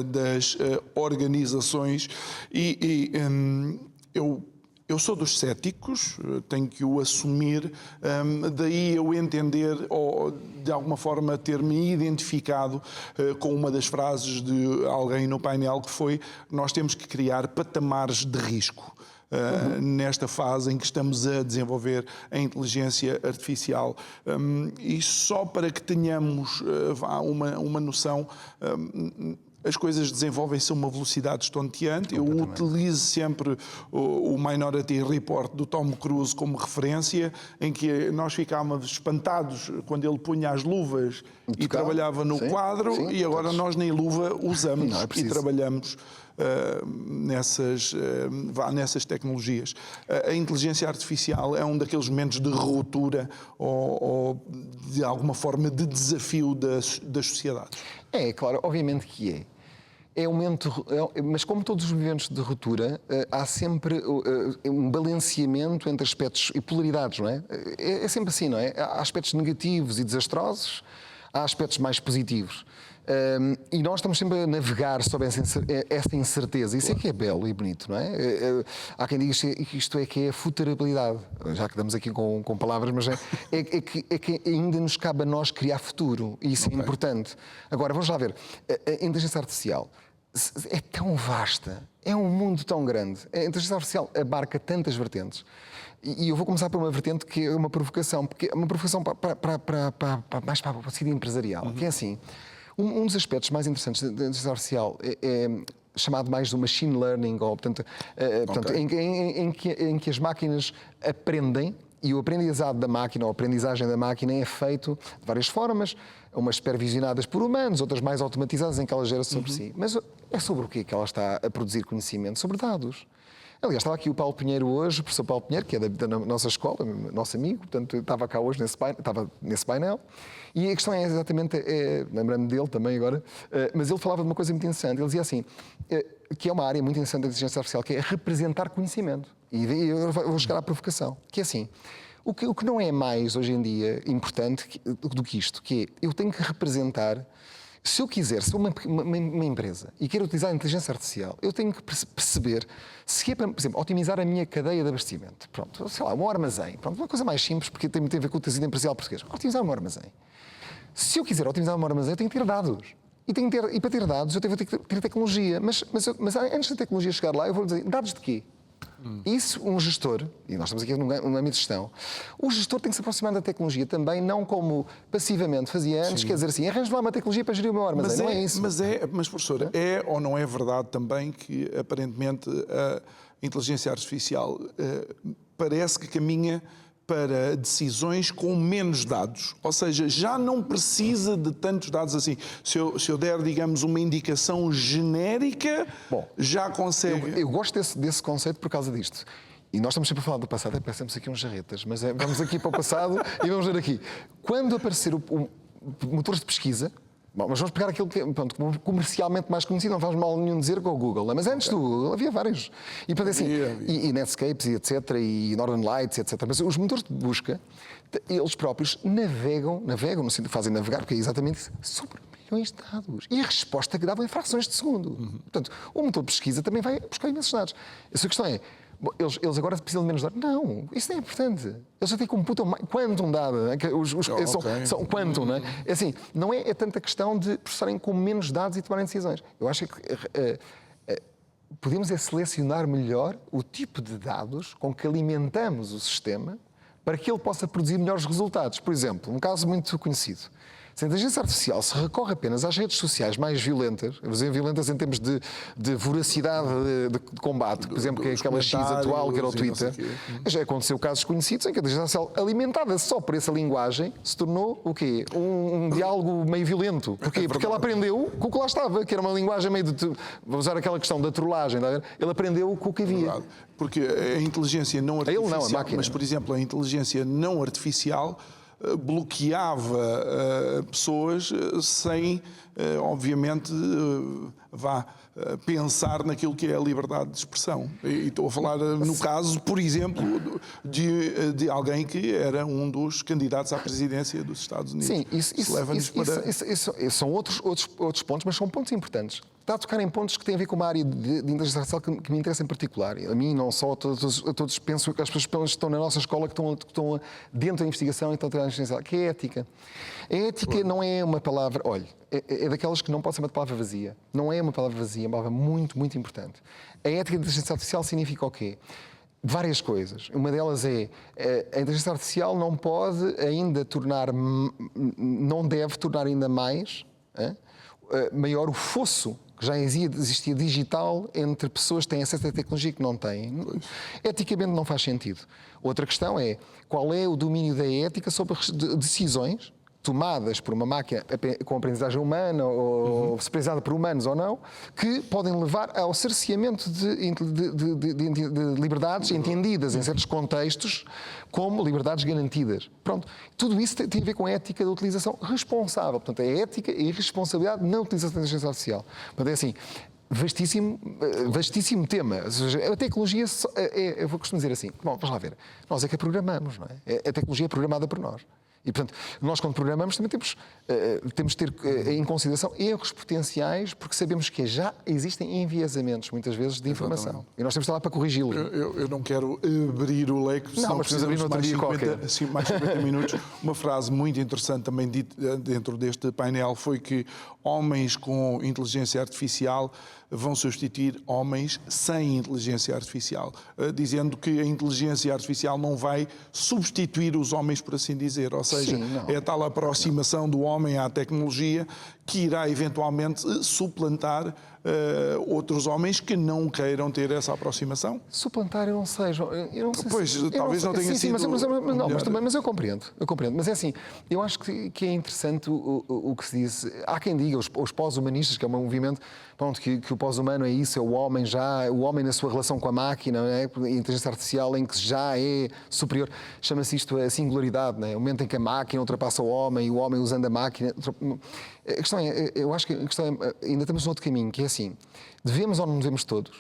das organizações eu sou dos céticos, tenho que o assumir, daí eu entender ou de alguma forma ter-me identificado com uma das frases de alguém no painel que foi: nós temos que criar patamares de risco. Nesta fase em que estamos a desenvolver a inteligência artificial. E só para que tenhamos uma noção, as coisas desenvolvem-se a uma velocidade estonteante. Eu utilizo sempre o Minority Report do Tom Cruise como referência, em que nós ficávamos espantados quando ele punha as luvas e trabalhava no quadro, e agora nós nem luva usamos e trabalhamos nessas tecnologias. A inteligência artificial é um daqueles momentos de ruptura ou de alguma forma de desafio das sociedades. É, claro, obviamente que é. É um momento, mas como todos os movimentos de ruptura, há sempre um balanceamento entre aspectos e polaridades, não é? É sempre assim, não é? Há aspectos negativos e desastrosos, há aspectos mais positivos. E nós estamos sempre a navegar sobre essa incerteza. Isso é que é belo e bonito, não é? Há quem diga que isto é que é a futurabilidade. Já que damos aqui com palavras, mas é que ainda nos cabe a nós criar futuro. E isso é importante. Agora, vamos lá ver. A inteligência artificial é tão vasta, é um mundo tão grande. A inteligência artificial abarca tantas vertentes. E eu vou começar por uma vertente que é uma provocação, porque é uma provocação mais para o sentido empresarial, que é assim. Um dos aspectos mais interessantes da inteligência artificial é chamado mais do machine learning, ou, portanto, em que as máquinas aprendem, e o aprendizado da máquina, ou a aprendizagem da máquina é feito de várias formas, umas supervisionadas por humanos, outras mais automatizadas, em que ela gera sobre si. Mas é sobre o quê que ela está a produzir conhecimento? Sobre dados. Aliás, estava aqui o Paulo Pinheiro hoje, o professor Paulo Pinheiro, que é da nossa escola, nosso amigo, portanto, estava cá hoje estava nesse painel, e a questão é exatamente, lembrando dele também agora, mas ele falava de uma coisa muito interessante. Ele dizia assim, que é uma área muito interessante da inteligência artificial, que é representar conhecimento. E eu vou chegar à provocação, que é assim, o que não é mais hoje em dia importante do que isto, que é, eu tenho que representar. Se eu quiser, se uma empresa e quero utilizar a inteligência artificial, eu tenho que perceber se é para, por exemplo, otimizar a minha cadeia de abastecimento. Pronto, sei lá, um armazém. Pronto, uma coisa mais simples, porque tem muito a ver com o tecido empresarial português. Otimizar um armazém. Se eu quiser otimizar um armazém, eu tenho que ter dados. E para ter dados, eu vou ter que ter tecnologia. Mas antes da tecnologia chegar lá, eu vou dizer, dados de quê? Isso, um gestor, e nós estamos aqui num âmbito de gestão, o gestor tem que se aproximar da tecnologia também, não como passivamente fazia antes, quer dizer assim, arranjo lá uma tecnologia para gerir o meu armazém, não é isso. Mas professor, é ou não é verdade também que aparentemente a inteligência artificial parece que caminha para decisões com menos dados, ou seja, já não precisa de tantos dados assim. Se eu der, digamos, uma indicação genérica, já consegue... Eu gosto desse conceito por causa disto. E nós estamos sempre a falar do passado, parecemos aqui uns jarretas, mas vamos aqui para o passado e vamos ver aqui. Quando aparecer motores de pesquisa, mas vamos pegar aquilo que é comercialmente mais conhecido, não faz mal nenhum dizer que é o Google, não é? Mas antes do Google havia vários. E, portanto, assim, e Netscapes, e etc., e Northern Lights, etc. Mas os motores de busca, eles próprios navegam no sentido de fazem navegar, porque é exatamente isso, sobre milhões de dados. E a resposta que davam em frações de segundo. Portanto, o motor de pesquisa também vai buscar imensos dados. A sua questão é, eles agora precisam de menos dados. Não, isso não é importante. Eles já têm computam quantum dado. São quantum, não é? É assim, não é tanta questão de processarem com menos dados e tomarem decisões. Eu acho que podemos selecionar melhor o tipo de dados com que alimentamos o sistema para que ele possa produzir melhores resultados. Por exemplo, um caso muito conhecido. Se a inteligência artificial se recorre apenas às redes sociais mais violentas, vou dizer violentas em termos de voracidade de combate, por exemplo, que é aquela X atual que era o Twitter, já aconteceu casos conhecidos em que a inteligência artificial, alimentada só por essa linguagem, se tornou o quê? Um diálogo meio violento. Porquê? Porque ela aprendeu com o que lá estava, que era uma linguagem meio de... Vou usar aquela questão da trollagem, ele aprendeu com o que havia. Porque a inteligência não artificial, a máquina. mas, por exemplo, a inteligência não artificial bloqueava pessoas sem, obviamente, pensar naquilo que é a liberdade de expressão. E estou a falar no caso, por exemplo, de alguém que era um dos candidatos à presidência dos Estados Unidos. Sim, isso são outros pontos, mas são pontos importantes. Está a tocar em pontos que têm a ver com uma área de inteligência artificial que me interessa em particular. A mim, não só, a todos penso que as pessoas que estão na nossa escola, que estão dentro da investigação e estão a trabalhar na inteligência artificial, que é a ética. A ética não é uma palavra, olha, é daquelas que não pode ser uma palavra vazia. Não é uma palavra vazia, é uma palavra muito, muito importante. A ética da inteligência artificial significa o quê? Várias coisas. Uma delas é a inteligência artificial não pode ainda não deve tornar ainda maior o fosso que já existia digital entre pessoas que têm acesso à tecnologia e que não têm. Eticamente não faz sentido. Outra questão é qual é o domínio da ética sobre decisões tomadas por uma máquina com aprendizagem humana ou supervisada por humanos ou não, que podem levar ao cerceamento de liberdades entendidas em certos contextos como liberdades garantidas. Pronto, tudo isso tem a ver com a ética da utilização responsável. Portanto, é ética e responsabilidade na utilização da inteligência artificial. Portanto, é assim, vastíssimo tema. Ou seja, a tecnologia, eu costumo dizer assim, bom, vamos lá ver, nós é que a programamos, não é? A tecnologia é programada por nós. E, portanto, nós quando programamos também temos de ter em consideração erros potenciais, porque sabemos que já existem enviesamentos, muitas vezes, de informação. Exatamente. E nós temos de estar lá para corrigi-los. Eu não quero abrir o leque, senão mas precisamos abrir outro dia qualquer. Mais 50 minutos. Uma frase muito interessante também dita dentro deste painel foi que homens com inteligência artificial vão substituir homens sem inteligência artificial, dizendo que a inteligência artificial não vai substituir os homens, por assim dizer. Ou seja, é a tal aproximação do homem à tecnologia que irá eventualmente suplantar outros homens que não queiram ter essa aproximação? Suplantar, eu não sei. Eu não sei pois, talvez não tenha sido... Mas eu compreendo. Mas é assim, eu acho que é interessante o que se diz. Há quem diga, os pós-humanistas, que é um movimento, pronto, que o pós-humano é isso, é o homem na sua relação com a máquina, não é? A inteligência artificial em que já é superior. Chama-se isto a singularidade, não é? O momento em que a máquina ultrapassa o homem e o homem usando a máquina... A questão é, eu acho que a questão é, ainda estamos num outro caminho, que é assim, devemos ou não devemos todos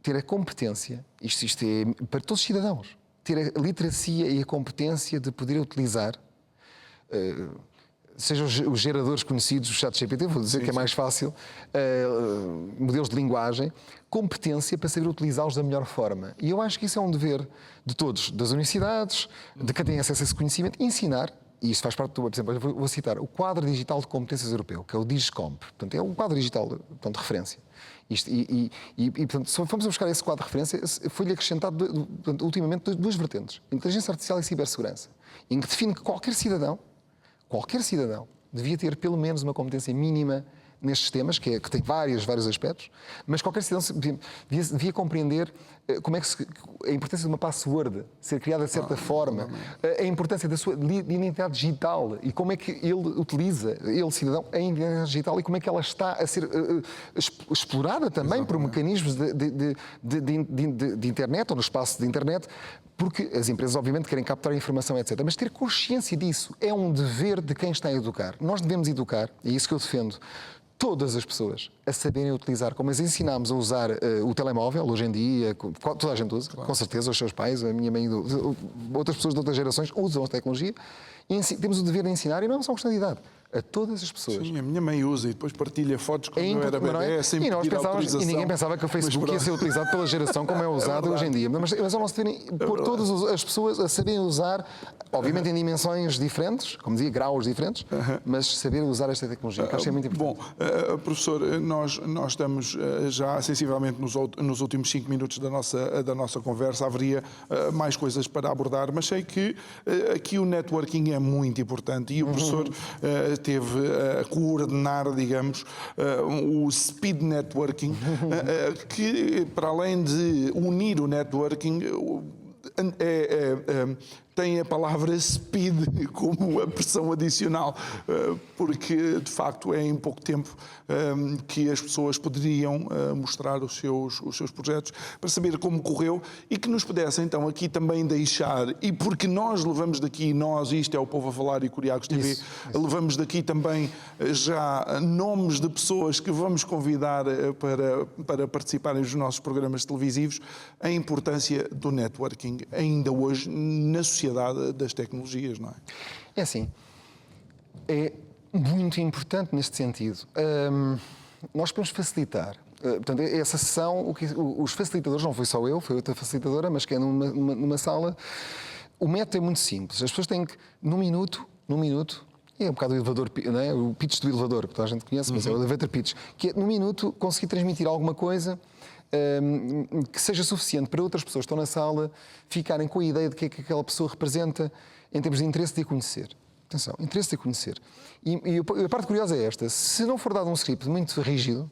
ter a competência, isto é para todos os cidadãos, ter a literacia e a competência de poder utilizar, sejam os geradores conhecidos, o ChatGPT, vou dizer que é mais fácil, modelos de linguagem, competência para saber utilizá-los da melhor forma. E eu acho que isso é um dever de todos, das universidades, de quem tem acesso a esse conhecimento, ensinar. E isso faz parte, por exemplo, vou citar o Quadro Digital de Competências Europeu, que é o DIGICOMP. Portanto, é um quadro digital de referência. Portanto, se formos a buscar esse quadro de referência, foi-lhe acrescentado, ultimamente, duas vertentes. Inteligência Artificial e Cibersegurança, em que define que qualquer cidadão, devia ter pelo menos uma competência mínima nestes temas, que tem vários aspectos, mas qualquer cidadão devia compreender como é que a importância de uma password ser criada de certa forma, a importância da sua identidade digital e como é que ele utiliza, cidadão, a identidade digital e como é que ela está a ser explorada também por mecanismos de internet ou no espaço de internet, porque as empresas obviamente querem captar a informação, etc. Mas ter consciência disso é um dever de quem está a educar. Nós devemos educar, e é isso que eu defendo, todas as pessoas a saberem utilizar, como as ensinámos a usar o telemóvel, hoje em dia, toda a gente usa, claro. Com certeza, os seus pais, a minha mãe, outras pessoas de outras gerações usam a tecnologia, e temos o dever de ensinar, e não é só uma questão de idade, a todas as pessoas. Sim, a minha mãe usa e depois partilha fotos quando eu era bebê, sem pedir autorização. E ninguém pensava que o Facebook ia ser utilizado pela geração como é usado hoje em dia. Mas é o nosso dever pôr todas as pessoas a saberem usar, obviamente em dimensões diferentes, como dizia, graus diferentes, mas saber usar esta tecnologia, que acho que é muito importante. Bom, professor, nós estamos já sensivelmente nos últimos 5 minutos da nossa conversa. Haveria mais coisas para abordar, mas sei que aqui o networking é muito importante e o professor teve a coordenar, digamos, o speed networking, que para além de unir o networking, tem a palavra speed como a pressão adicional, porque de facto é em pouco tempo que as pessoas poderiam mostrar os seus projetos para saber como correu e que nos pudesse então aqui também deixar, e porque nós levamos daqui, isto é o Povo a Falar e Curiacos TV, Isso. levamos daqui também já nomes de pessoas que vamos convidar para participarem dos nossos programas televisivos, a importância do networking ainda hoje na sociedade das tecnologias, não é? É assim, é muito importante neste sentido. Nós podemos facilitar. Portanto, essa sessão, os facilitadores, não foi só eu, foi outra facilitadora, mas que é numa sala. O método é muito simples. As pessoas têm que, num minuto, é um bocado o elevador, não é? O pitch do elevador, que toda a gente conhece, mas é o elevator pitch, que é, num minuto, conseguir transmitir alguma coisa que seja suficiente para outras pessoas que estão na sala ficarem com a ideia de que é que aquela pessoa representa em termos de interesse de a conhecer. Atenção, interesse de a conhecer. E a parte curiosa é esta: se não for dado um script muito rígido,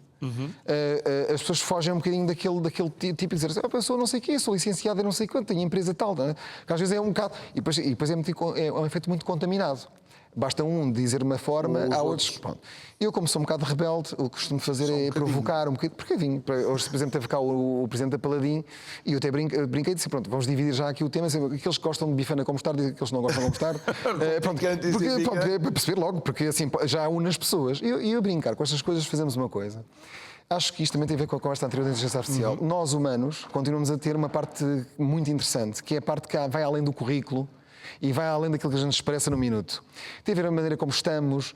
as pessoas fogem um bocadinho daquele tipo de dizer assim, a pessoa não sei o quê, sou licenciada e não sei quanto, tenho empresa tal, não é? Que às vezes é um bocado. E depois é um efeito muito contaminado. Basta um dizer uma forma, há outros. Pronto. Eu, como sou um bocado rebelde, o que costumo fazer é provocar um bocadinho. Porque vim, hoje, por exemplo, teve cá o presidente da Paladin e eu até brinquei e disse: pronto, vamos dividir já aqui o tema. Aqueles que gostam de bifana com mostarda e aqueles que não gostam de mostarda. Pronto, é para perceber logo, porque assim já une as pessoas. E eu brincar com estas coisas, fazemos uma coisa. Acho que isto também tem a ver com a conversa anterior da inteligência artificial. Nós, humanos, continuamos a ter uma parte muito interessante, que é a parte que vai além do currículo e vai além daquilo que a gente expressa no minuto. Tem a ver a maneira como estamos,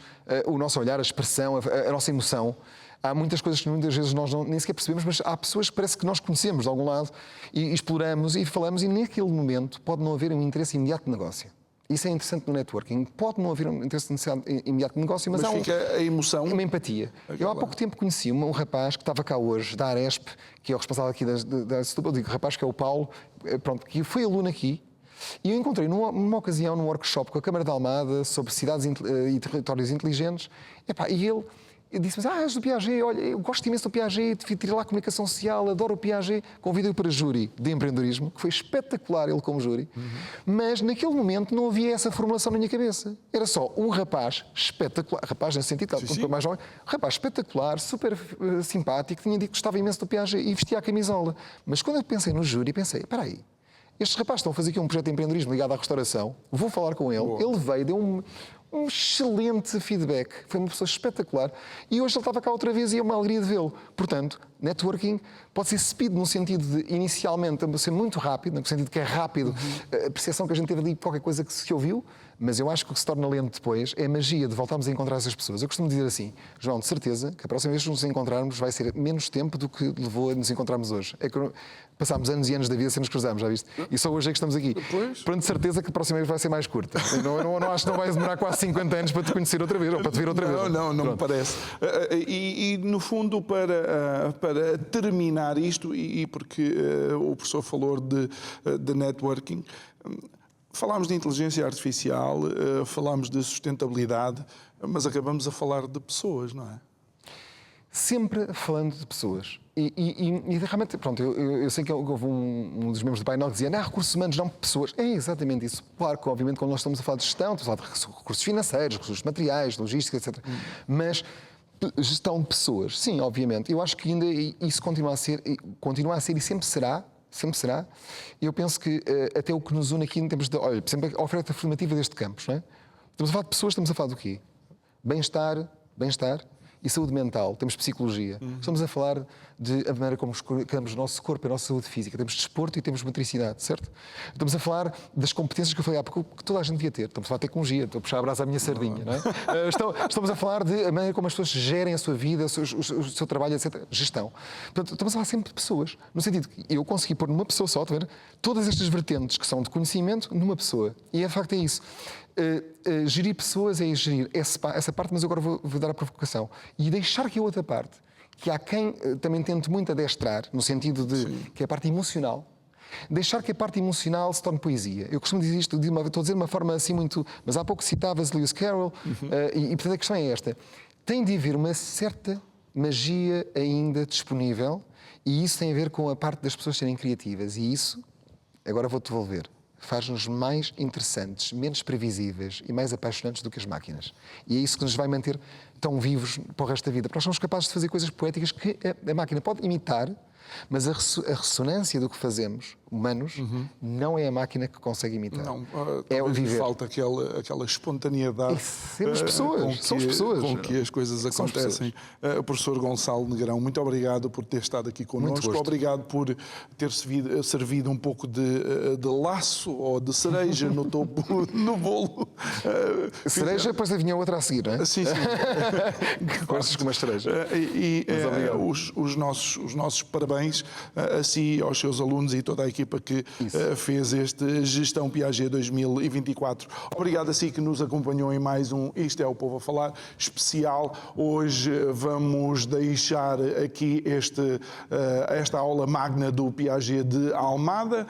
o nosso olhar, a expressão, a nossa emoção. Há muitas coisas que muitas vezes nós nem sequer percebemos, mas há pessoas que parece que nós conhecemos de algum lado e exploramos e falamos, e naquele momento pode não haver um interesse imediato de negócio. Isso é interessante no networking. Pode não haver um interesse imediato de negócio, mas há fica a emoção. Uma empatia. Eu há pouco tempo conheci um rapaz que estava cá hoje, da Aresp, que é o responsável aqui da Setúbal, digo rapaz, que é o Paulo, pronto, que foi aluno aqui. E eu encontrei numa ocasião, num workshop com a Câmara de Almada sobre cidades e territórios inteligentes, e ele disse-me: és do Piaget, olha, eu gosto imenso do Piaget, tirei lá a comunicação social, adoro o Piaget. Convidei-o para júri de empreendedorismo, que foi espetacular ele como júri, mas naquele momento não havia essa formulação na minha cabeça. Era só um rapaz espetacular, rapaz nesse sentido, quanto mais jovem, um rapaz espetacular, super simpático, tinha dito que gostava imenso do Piaget e vestia a camisola. Mas quando eu pensei no júri, pensei: espera aí, estes rapazes estão a fazer aqui um projeto de empreendedorismo ligado à restauração, vou falar com ele. Boa. Ele veio, deu um excelente feedback, foi uma pessoa espetacular, e hoje ele estava cá outra vez e é uma alegria de vê-lo. Portanto, networking pode ser speed no sentido de, inicialmente, ser muito rápido, no sentido que é rápido, a percepção que a gente teve ali, qualquer coisa que se ouviu, mas eu acho que o que se torna lento depois é a magia de voltarmos a encontrar essas pessoas. Eu costumo dizer assim: João, de certeza que a próxima vez que nos encontrarmos vai ser menos tempo do que levou a nos encontrarmos hoje. É que passámos anos e anos da vida sem nos cruzarmos, já viste? E só hoje é que estamos aqui. Pronto, de certeza que a próxima vez vai ser mais curta. Não acho que não vai demorar quase 50 anos para te conhecer outra vez, ou para te ver outra vez. Não me parece. E no fundo, para terminar isto, e porque o professor falou de networking, falámos de inteligência artificial, falámos de sustentabilidade, mas acabamos a falar de pessoas, não é? Sempre falando de pessoas. E realmente, pronto, eu sei que houve um dos membros do painel que dizia: recursos humanos, não pessoas. É exatamente isso. Claro que, obviamente, quando nós estamos a falar de gestão, estamos a falar de recursos financeiros, recursos materiais, logística, etc. Mas gestão de pessoas, sim, obviamente. Eu acho que ainda isso continua a ser e sempre será. Eu penso que até o que nos une aqui em termos de, olha, por exemplo, a oferta formativa deste campus, não é? Estamos a falar de pessoas, estamos a falar do quê? Bem-estar e saúde mental, temos psicologia. Estamos a falar da maneira como colocamos o nosso corpo e a nossa saúde física. Temos desporto e temos motricidade, certo? Estamos a falar das competências que eu falei há pouco, que toda a gente devia ter. Estamos a falar de tecnologia, estou a puxar a brasa à minha sardinha, não é? Estamos a falar da maneira como as pessoas gerem a sua vida, o seu trabalho, etc. Gestão. Portanto, estamos a falar sempre de pessoas, no sentido que eu consegui pôr numa pessoa só, todas estas vertentes que são de conhecimento numa pessoa. E de facto é isso. Gerir pessoas é gerir essa parte, mas agora vou dar a provocação. E deixar que a outra parte, que há quem também tente muito adestrar, no sentido de que é a parte emocional, deixar que a parte emocional se torne poesia. Eu costumo dizer isto, estou a dizer de uma forma assim muito... Mas há pouco citavas Lewis Carroll, e portanto a questão é esta. Tem de haver uma certa magia ainda disponível, e isso tem a ver com a parte das pessoas serem criativas. E isso, agora vou-te devolver. faz-nos mais interessantes, menos previsíveis e mais apaixonantes do que as máquinas. E é isso que nos vai manter tão vivos para o resto da vida. Porque nós somos capazes de fazer coisas poéticas que a máquina pode imitar, mas a ressonância do que fazemos, humanos, não é a máquina que consegue imitar. Não, é o viver. falta aquela espontaneidade. Somos pessoas, somos pessoas. Com que as coisas acontecem. Professor Gonçalo Negrão, muito obrigado por ter estado aqui connosco. Obrigado por ter servido um pouco de laço ou de cereja no topo, no bolo. Cereja, depois vinha outra a seguir, não é? Sim, sim. Gostas com uma cereja. Os nossos parabéns a si, aos seus alunos e toda a equipa que fez este Gestão Piaget 2024. Obrigado a si que nos acompanhou em mais um Isto é o Povo a Falar especial. Hoje vamos deixar aqui esta aula magna do Piaget de Almada.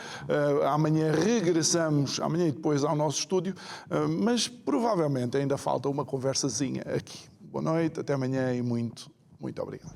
Amanhã regressamos, amanhã e depois, ao nosso estúdio, mas provavelmente ainda falta uma conversazinha aqui. Boa noite, até amanhã e muito, muito obrigado.